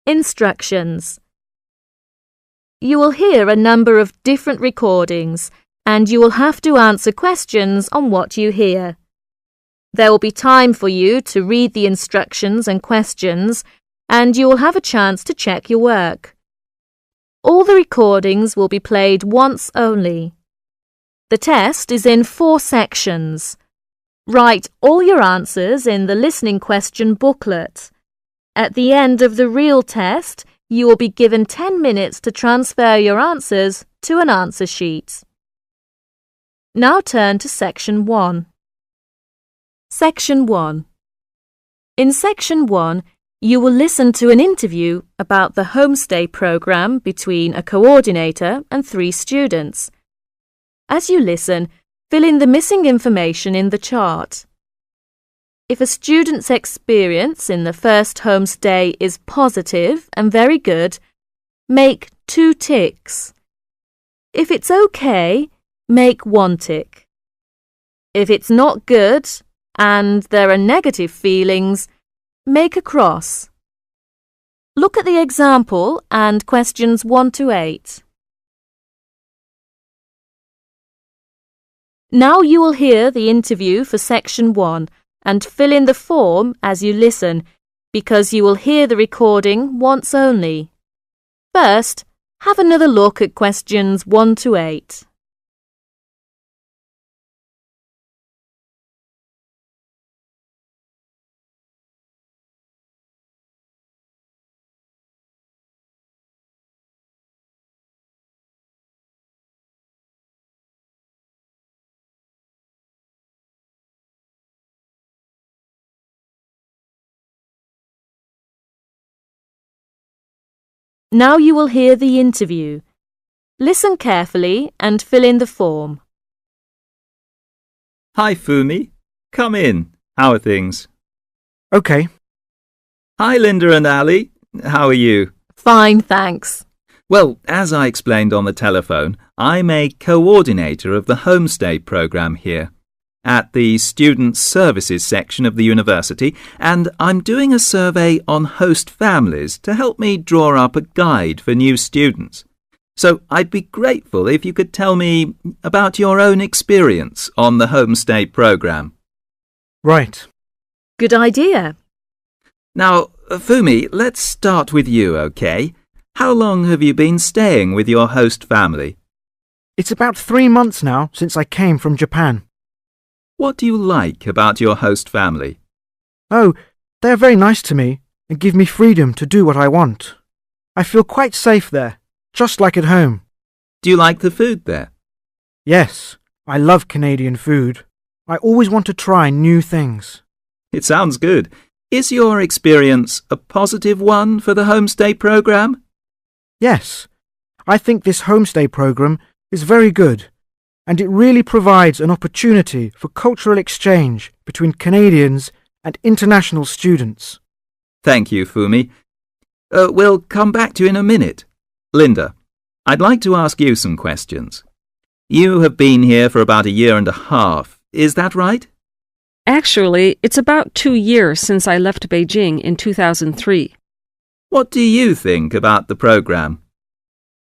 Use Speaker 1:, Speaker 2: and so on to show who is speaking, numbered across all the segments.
Speaker 1: Instructions. You will hear a number of different recordings and you will have to answer questions on what you hear. There will be time for you to read the instructions and questions and you will have a chance to check your work. All the recordings will be played once only. The test is in 4 sections. Write all your answers in the listening question booklet. At the end of the real test, you will be given 10 minutes to transfer your answers to an answer sheet. Now turn to Section 1. Section 1. In Section 1, you will listen to an interview about the homestay program between a coordinator and 3 students. As you listen, fill in the missing information in the chart. If a student's experience in the first homestay is positive and very good, make 2 ticks. If it's okay, make 1 tick. If it's not good and there are negative feelings, make a cross. Look at the example and questions 1 to 8. Now you will hear the interview for Section 1 and fill in the form as you listen, because you will hear the recording once only. First, have another look at questions 1 to 8. Now you will hear the interview. Listen carefully and fill in the form.
Speaker 2: Hi, Fumi. Come in. How are things?
Speaker 3: Okay.
Speaker 2: Hi, Linda and Ali. How are you?
Speaker 1: Fine, thanks.
Speaker 2: Well, as I explained on the telephone, I'm a coordinator of the homestay program here at the Student Services section of the university, and I'm doing a survey on host families to help me draw up a guide for new students. So I'd be grateful if you could tell me about your own experience on the homestay program.
Speaker 3: Right.
Speaker 1: Good idea.
Speaker 2: Now, Fumi, let's start with you, okay? How long have you been staying with your host family?
Speaker 3: It's about 3 months now since I came from Japan.
Speaker 2: What do you like about your host family?
Speaker 3: Oh, they're very nice to me and give me freedom to do what I want. I feel quite safe there, just like at home.
Speaker 2: Do you like the food there?
Speaker 3: Yes, I love Canadian food. I always want to try new things.
Speaker 2: It sounds good. Is your experience a positive one for the homestay program?
Speaker 3: Yes, I think this homestay program is very good, and it really provides an opportunity for cultural exchange between Canadians and international students.
Speaker 2: Thank you, Fumi. We'll come back to you in a minute. Linda, I'd like to ask you some questions. You have been here for about 1.5 years, is that right?
Speaker 4: Actually, it's about 2 years since I left Beijing in 2003.
Speaker 2: What do you think about the program?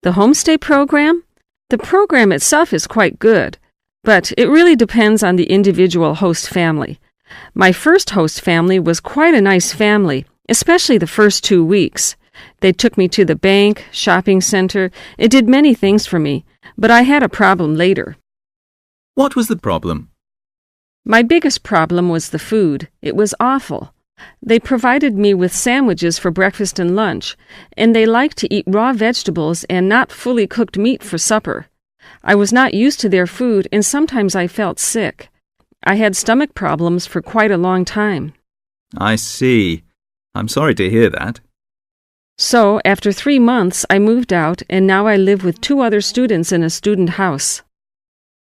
Speaker 4: The homestay program? The program itself is quite good, but it really depends on the individual host family. My first host family was quite a nice family, especially the first 2 weeks. They took me to the bank, shopping center. It did many things for me, but I had a problem later.
Speaker 2: What was the problem?
Speaker 4: My biggest problem was the food. It was awful. They provided me with sandwiches for breakfast and lunch, and they liked to eat raw vegetables and not fully cooked meat for supper. I was not used to their food, and sometimes I felt sick. I had stomach problems for quite a long time.
Speaker 2: I see. I'm sorry to hear that.
Speaker 4: So, after 3 months, I moved out, and now I live with 2 other students in a student house.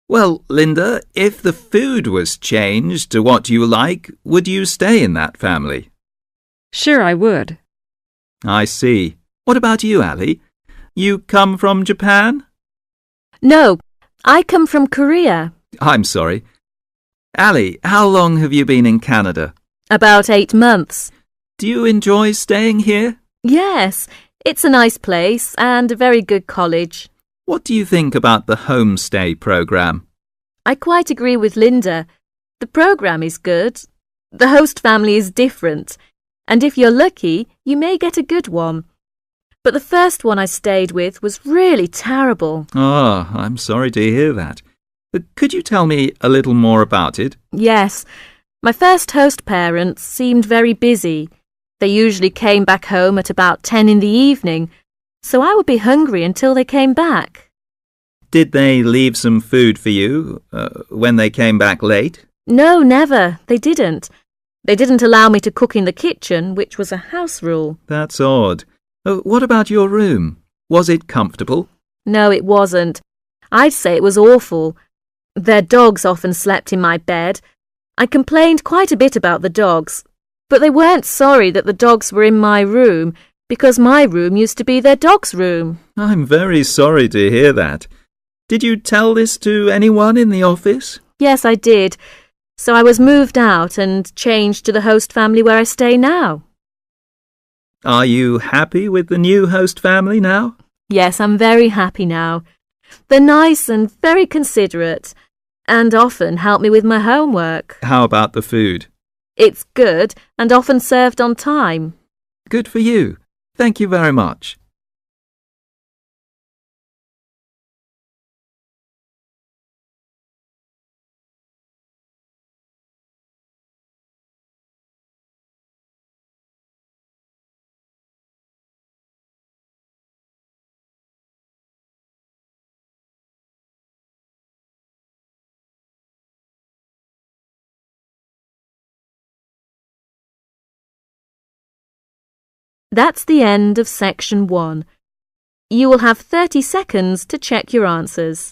Speaker 2: Well, Linda, if the food was changed to what you like, would you stay in that family?
Speaker 4: Sure, I would.
Speaker 2: I see. What about you, Ali? You come from Japan?
Speaker 1: No, I come from Korea.
Speaker 2: I'm sorry. Ali, how long have you been in Canada?
Speaker 1: About 8 months.
Speaker 2: Do you enjoy staying here?
Speaker 1: Yes, it's a nice place and a very good college.
Speaker 2: What do you think about the homestay program?
Speaker 1: I quite agree with Linda. The program is good. The host family is different, and if you're lucky, you may get a good one. But the first one I stayed with was really terrible.
Speaker 2: Ah, I'm sorry to hear that. Could you tell me a little more about it?
Speaker 1: Yes, my first host parents seemed very busy. They usually came back home at about 10 in the evening, so I would be hungry until they came back.
Speaker 2: Did they leave some food for you when they came back late?
Speaker 1: No, never. They didn't. They didn't allow me to cook in the kitchen, which was a house rule.
Speaker 2: That's odd. What about your room? Was it comfortable?
Speaker 1: No, it wasn't. I'd say it was awful. Their dogs often slept in my bed. I complained quite a bit about the dogs, but they weren't sorry that the dogs were in my room because my room used to be their dog's room.
Speaker 2: I'm very sorry to hear that. Did you tell this to anyone in the office?
Speaker 1: Yes, I did. So I was moved out and changed to the host family where I stay now.
Speaker 2: Are you happy with the new host family now?
Speaker 1: Yes, I'm very happy now. They're nice and very considerate and often help me with my homework.
Speaker 2: How about the food?
Speaker 1: It's good and often served on time.
Speaker 2: Good for you. Thank you very much.
Speaker 1: That's the end of section 1. You will have 30 seconds to check your answers.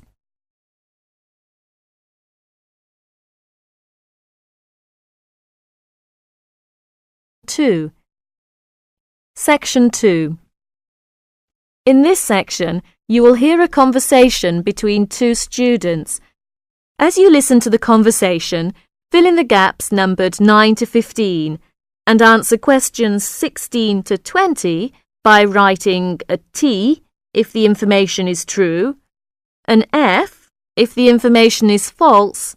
Speaker 1: Two. Section 2. In this section, you will hear a conversation between two students. As you listen to the conversation, fill in the gaps numbered 9 to 15 and answer questions 16 to 20 by writing a T if the information is true, an F if the information is false,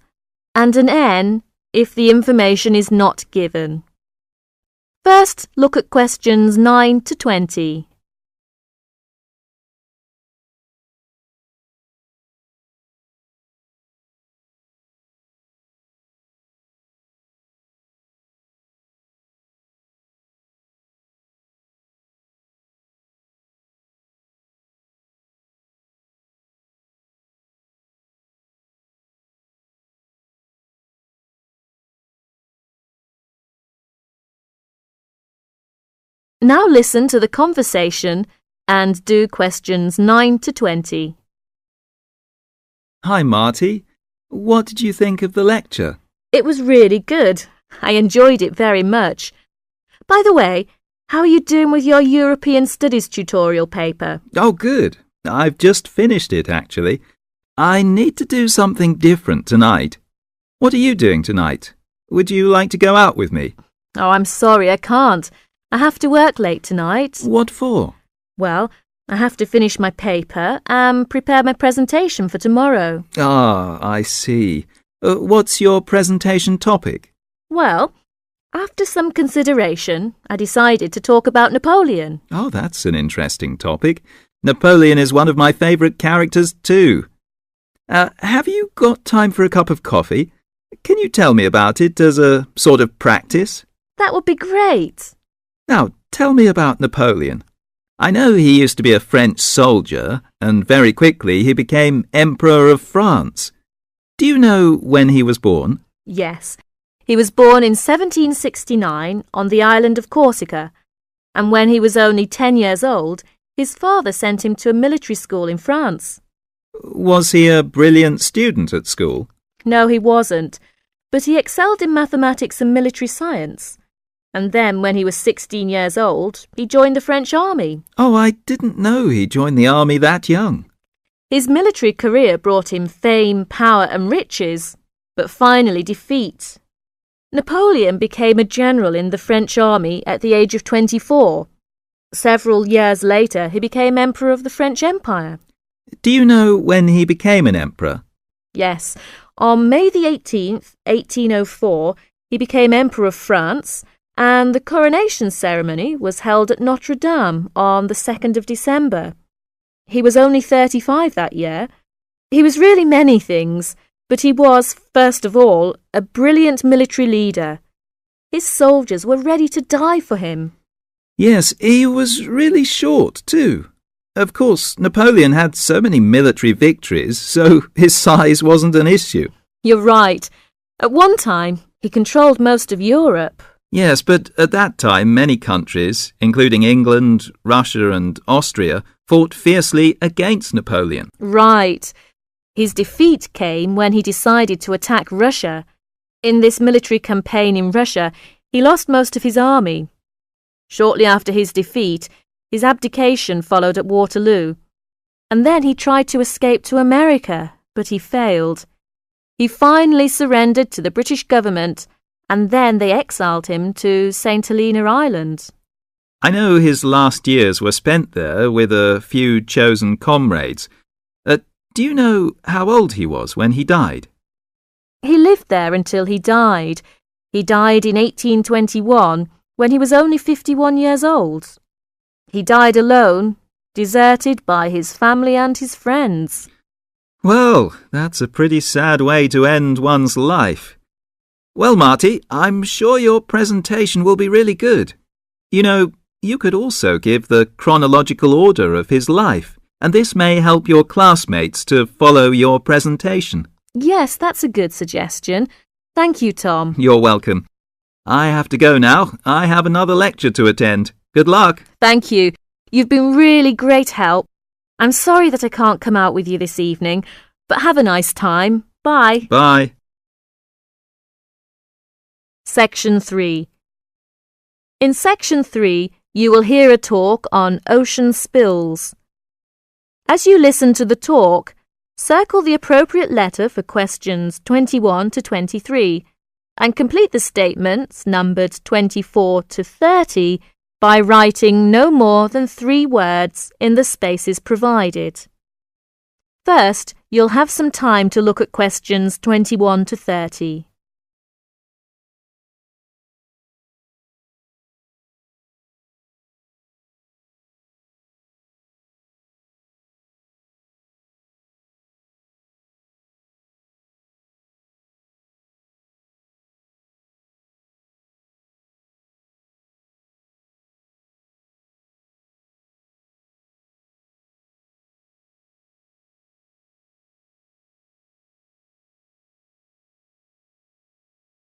Speaker 1: and an N if the information is not given. First, look at questions 9 to 20. Now listen to the conversation and do questions 9 to 20.
Speaker 2: Hi, Marty. What did you think of the lecture?
Speaker 1: It was really good. I enjoyed it very much. By the way, how are you doing with your European Studies tutorial paper?
Speaker 2: Oh, good. I've just finished it, actually. I need to do something different tonight. What are you doing tonight? Would you like to go out with me?
Speaker 1: Oh, I'm sorry, I can't. I have to work late tonight.
Speaker 2: What for?
Speaker 1: Well, I have to finish my paper and prepare my presentation for tomorrow.
Speaker 2: Ah, I see. What's your presentation topic?
Speaker 1: Well, after some consideration, I decided to talk about Napoleon.
Speaker 2: Oh, that's an interesting topic. Napoleon is one of my favourite characters too. Have you got time for a cup of coffee? Can you tell me about it as a sort of practice?
Speaker 1: That would be great.
Speaker 2: Now, tell me about Napoleon. I know he used to be a French soldier, and very quickly he became Emperor of France. Do you know when he was born?
Speaker 1: Yes. He was born in 1769 on the island of Corsica, and when he was only 10 years old, his father sent him to a military school in France.
Speaker 2: Was he a brilliant student at school?
Speaker 1: No, he wasn't, but he excelled in mathematics and military science. And then, when he was 16 years old, he joined the French army.
Speaker 2: Oh, I didn't know he joined the army that young.
Speaker 1: His military career brought him fame, power and riches, but finally defeat. Napoleon became a general in the French army at the age of 24. Several years later, he became Emperor of the French Empire.
Speaker 2: Do you know when he became an emperor?
Speaker 1: Yes, on May the 18th, 1804, he became Emperor of France, and the coronation ceremony was held at Notre Dame on the 2nd of December. He was only 35 that year. He was really many things, but he was, first of all, a brilliant military leader. His soldiers were ready to die for him.
Speaker 2: Yes, he was really short too. Of course, Napoleon had so many military victories, so his size wasn't an issue.
Speaker 1: You're right. At one time, he controlled most of Europe.
Speaker 2: Yes, but at that time many countries, including England, Russia and Austria, fought fiercely against Napoleon.
Speaker 1: Right. His defeat came when he decided to attack Russia. In this military campaign in Russia, he lost most of his army. Shortly after his defeat, his abdication followed at Waterloo. And then he tried to escape to America, but he failed. He finally surrendered to the British government, and then they exiled him to St. Helena Island.
Speaker 2: I know his last years were spent there with a few chosen comrades. Do you know how old he was when he died?
Speaker 1: He lived there until he died. He died in 1821 when he was only 51 years old. He died alone, deserted by his family and his friends.
Speaker 2: Well, that's a pretty sad way to end one's life. Well, Marty, I'm sure your presentation will be really good. You know, you could also give the chronological order of his life, and this may help your classmates to follow your presentation.
Speaker 1: Yes, that's a good suggestion. Thank you, Tom.
Speaker 2: You're welcome. I have to go now. I have another lecture to attend. Good luck.
Speaker 1: Thank you. You've been really great help. I'm sorry that I can't come out with you this evening, but have a nice time. Bye.
Speaker 2: Bye.
Speaker 1: Section 3. In Section 3, you will hear a talk on ocean spills. As you listen to the talk, circle the appropriate letter for questions 21 to 23 and complete the statements numbered 24 to 30 by writing no more than 3 words in the spaces provided. First, you'll have some time to look at questions 21 to 30.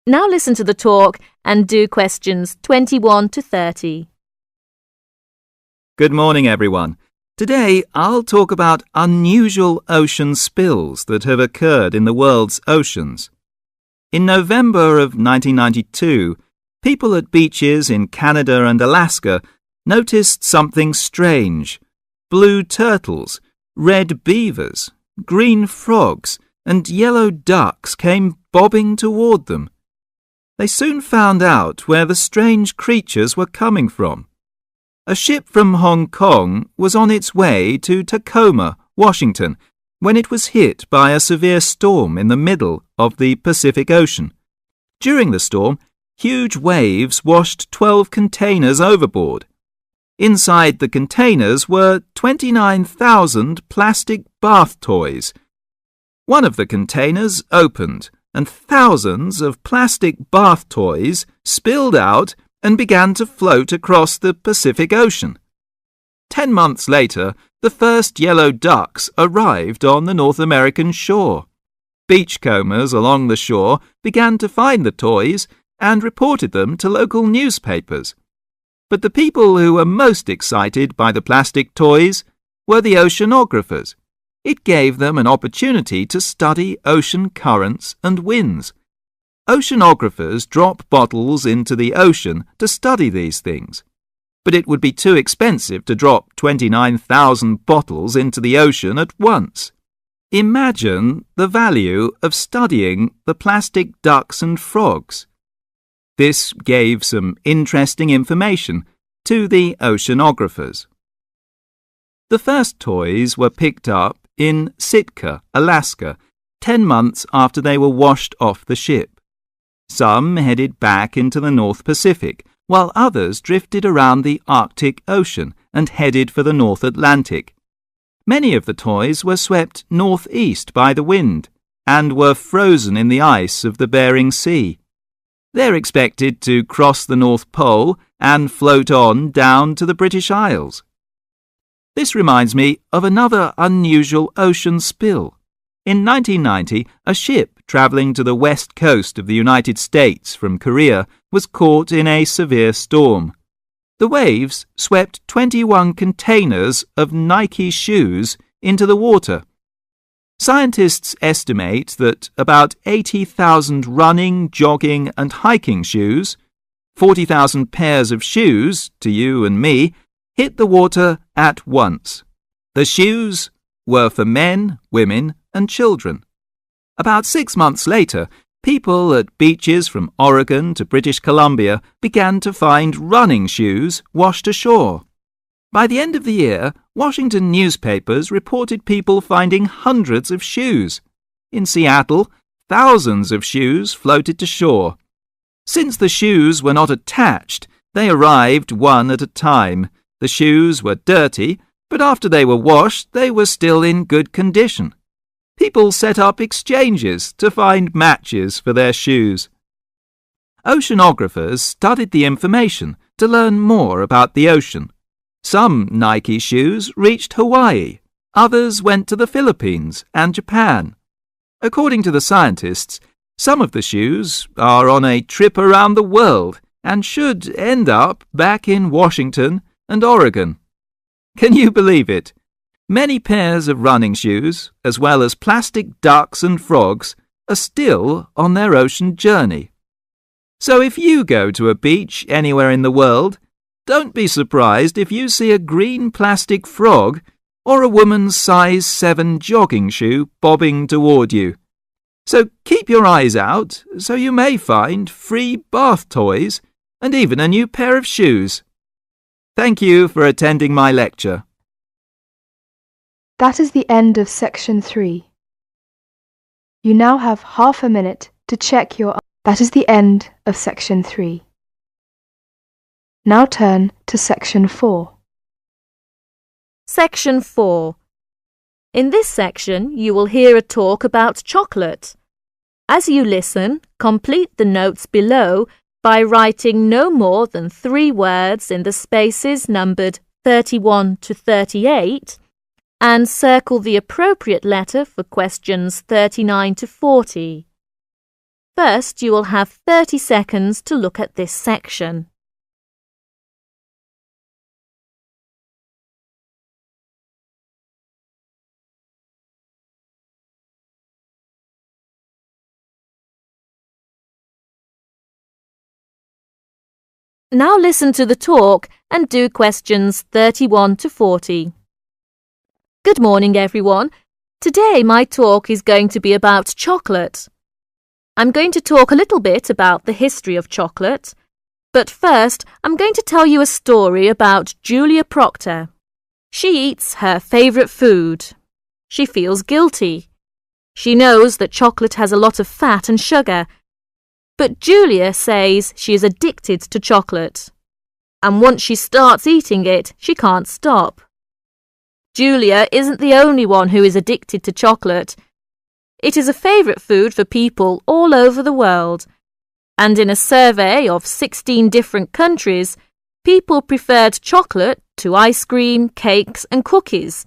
Speaker 1: Now listen to the talk and do questions 21 to 30.
Speaker 2: Good morning, everyone. Today, I'll talk about unusual ocean spills that have occurred in the world's oceans. In November of 1992, people at beaches in Canada and Alaska noticed something strange. Blue turtles, red beavers, green frogs, and yellow ducks came bobbing toward them. They soon found out where the strange creatures were coming from. A ship from Hong Kong was on its way to Tacoma, Washington, when it was hit by a severe storm in the middle of the Pacific Ocean. During the storm, huge waves washed 12 containers overboard. Inside the containers were 29,000 plastic bath toys. One of the containers opened, and thousands of plastic bath toys spilled out and began to float across the Pacific Ocean. 10 months later, the first yellow ducks arrived on the North American shore. Beachcombers along the shore began to find the toys and reported them to local newspapers. But the people who were most excited by the plastic toys were the oceanographers. It gave them an opportunity to study ocean currents and winds. Oceanographers drop bottles into the ocean to study these things. But it would be too expensive to drop 29,000 bottles into the ocean at once. Imagine the value of studying the plastic ducks and frogs. This gave some interesting information, to the oceanographers. The first toys were picked up in Sitka, Alaska, 10 months after they were washed off the ship. Some headed back into the North Pacific, while others drifted around the Arctic Ocean and headed for the North Atlantic. Many of the toys were swept northeast by the wind and were frozen in the ice of the Bering Sea. They're expected to cross the North Pole and float on down to the British Isles. This reminds me of another unusual ocean spill. In 1990, a ship travelling to the west coast of the United States from Korea was caught in a severe storm. The waves swept 21 containers of Nike shoes into the water. Scientists estimate that about 80,000 running, jogging and hiking shoes, 40,000 pairs of shoes, to you and me, hit the water at once. The shoes were for men, women and children. About 6 months later, people at beaches from Oregon to British Columbia began to find running shoes washed ashore. By the end of the year, Washington newspapers reported people finding hundreds of shoes. In Seattle, thousands of shoes floated to shore. Since the shoes were not attached, they arrived one at a time. The shoes were dirty, but after they were washed, they were still in good condition. People set up exchanges to find matches for their shoes. Oceanographers studied the information to learn more about the ocean. Some Nike shoes reached Hawaii, others went to the Philippines and Japan. According to the scientists, some of the shoes are on a trip around the world and should end up back in Washington and Oregon. Can you believe it? Many pairs of running shoes, as well as plastic ducks and frogs, are still on their ocean journey. So if you go to a beach anywhere in the world, don't be surprised if you see a green plastic frog or a woman's size 7 jogging shoe bobbing toward you. So keep your eyes out, so you may find free bath toys and even a new pair of shoes. Thank you for attending my lecture.
Speaker 5: That is the end of section 3. You now have half a minute to check your... That is the end of section 3. Now turn to section 4.
Speaker 1: Section 4. In this section, you will hear a talk about chocolate. As you listen, complete the notes below by writing no more than 3 words in the spaces numbered 31 to 38 and circle the appropriate letter for questions 39 to 40. First, you will have 30 seconds to look at this section. Now listen to the talk and do questions 31 to 40. Good morning, everyone. Today my talk is going to be about chocolate. I'm going to talk a little bit about the history of chocolate, but first I'm going to tell you a story about Julia Proctor. She eats her favourite food. She feels guilty. She knows that chocolate has a lot of fat and sugar, but Julia says she is addicted to chocolate, and once she starts eating it, she can't stop. Julia isn't the only one who is addicted to chocolate. It is a favourite food for people all over the world, and in a survey of 16 different countries, people preferred chocolate to ice cream, cakes and cookies.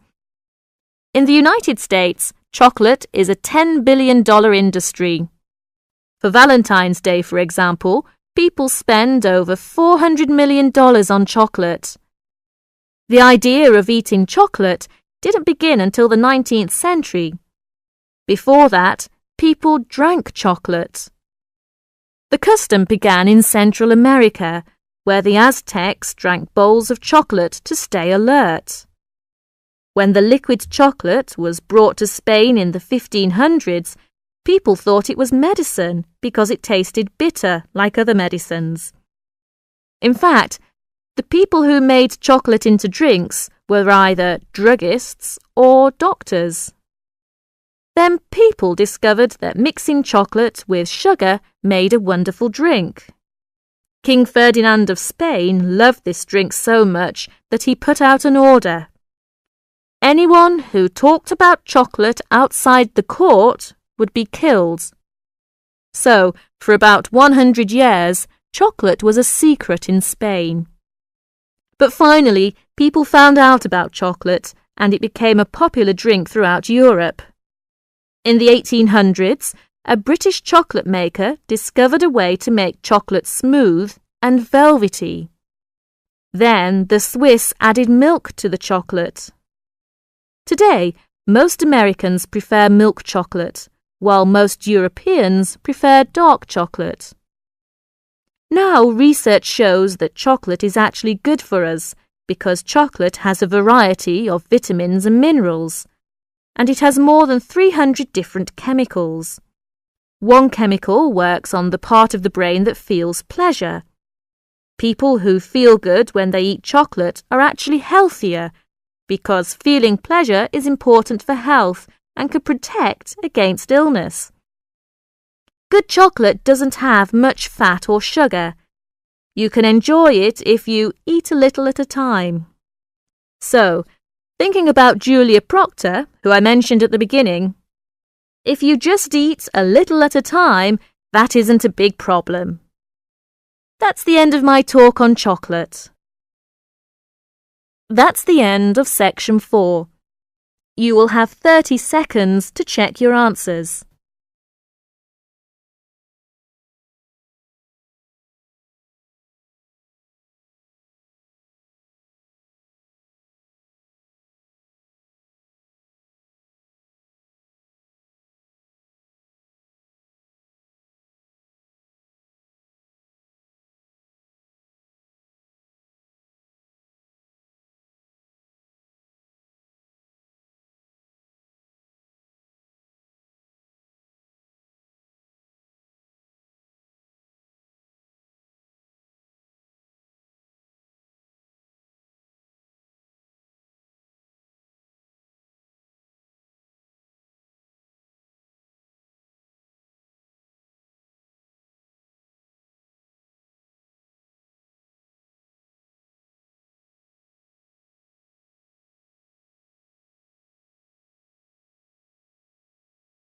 Speaker 1: In the United States, chocolate is a $10 billion industry. For Valentine's Day, for example, people spend over $400 million on chocolate. The idea of eating chocolate didn't begin until the 19th century. Before that, people drank chocolate. The custom began in Central America, where the Aztecs drank bowls of chocolate to stay alert. When the liquid chocolate was brought to Spain in the 1500s, people thought it was medicine because it tasted bitter like other medicines. In fact, The people who made chocolate into drinks were either druggists or doctors. Then people discovered that mixing chocolate with sugar made a wonderful drink. King Ferdinand of Spain loved this drink so much that he put out an order. Anyone who talked about chocolate outside the court would be killed. So, for about 100 years, chocolate was a secret in Spain. But finally, people found out about chocolate, and it became a popular drink throughout Europe. In the 1800s, a British chocolate maker discovered a way to make chocolate smooth and velvety. Then the Swiss added milk to the chocolate. Today, most Americans prefer milk chocolate, while most Europeans prefer dark chocolate. Now research shows that chocolate is actually good for us because chocolate has a variety of vitamins and minerals, and it has more than 300 different chemicals. One chemical works on the part of the brain that feels pleasure. People who feel good when they eat chocolate are actually healthier because feeling pleasure is important for health and can protect against illness. Good chocolate doesn't have much fat or sugar. You can enjoy it if you eat a little at a time. So, thinking about Julia Proctor, who I mentioned at the beginning, if you just eat a little at a time, that isn't a big problem. That's the end of my talk on chocolate. That's the end of section 4. You will have 30 seconds to check your answers.